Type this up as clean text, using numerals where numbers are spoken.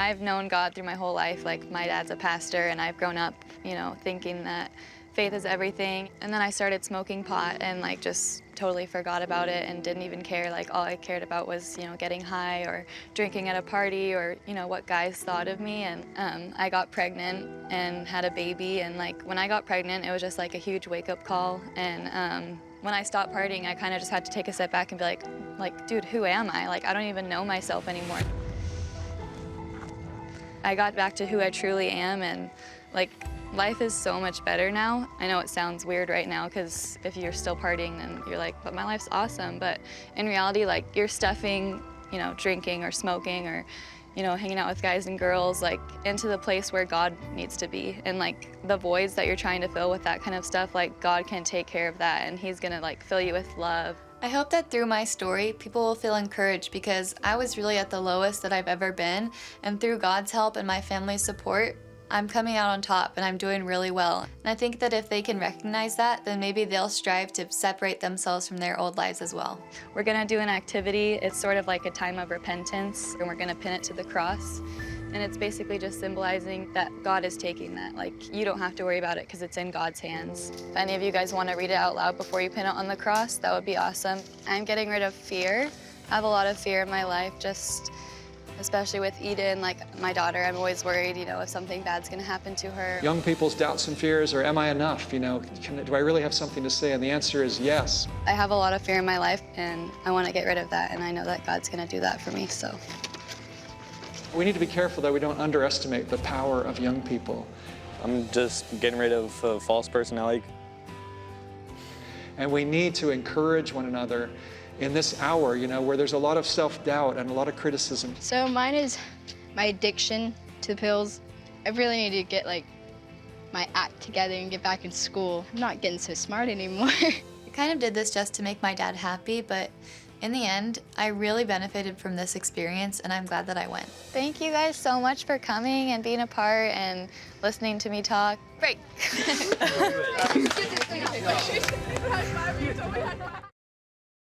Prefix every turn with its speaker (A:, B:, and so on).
A: I've known God through my whole life. Like, my dad's a pastor, and I've grown up, thinking that faith is everything. And then I started smoking pot and like just totally forgot about it and didn't even care. Like, all I cared about was, getting high or drinking at a party or, what guys thought of me. And I got pregnant and had a baby. And like, when I got pregnant, it was just like a huge wake-up call. And when I stopped partying, I kind of just had to take a step back and be like, dude, who am I? Like, I don't even know myself anymore. I got back to who I truly am, and like, life is so much better now. I know it sounds weird right now, because if you're still partying, then you're like, but my life's awesome. But in reality, like, you're stuffing, drinking or smoking or, hanging out with guys and girls, like, into the place where God needs to be. And like, the voids that you're trying to fill with that kind of stuff, like, God can take care of that, and He's gonna like fill you with love. I hope that through my story, people will feel encouraged, because I was really at the lowest that I've ever been, and through God's help and my family's support, I'm coming out on top and I'm doing really well. And I think that if they can recognize that, then maybe they'll strive to separate themselves from their old lives as well. We're gonna do an activity. It's sort of like a time of repentance, and we're gonna pin it to the cross. And it's basically just symbolizing that God is taking that. Like, you don't have to worry about it because it's in God's hands. If any of you guys want to read it out loud before you pin it on the cross, that would be awesome. I'm getting rid of fear. I have a lot of fear in my life, just especially with Eden, like my daughter. I'm always worried, if something bad's gonna happen to her.
B: Young people's doubts and fears, or am I enough? Do I really have something to say? And the answer is yes.
A: I have a lot of fear in my life, and I want to get rid of that, and I know that God's gonna do that for me, so.
B: We need to be careful that we don't underestimate the power of young people.
C: I'm just getting rid of a false personality.
B: And we need to encourage one another in this hour, where there's a lot of self-doubt and a lot of criticism.
D: So mine is my addiction to pills. I really need to get my act together and get back in school. I'm not getting so smart anymore.
A: I kind of did this just to make my dad happy, but in the end, I really benefited from this experience, and I'm glad that I went. Thank you guys so much for coming and being a part and listening to me talk. Great.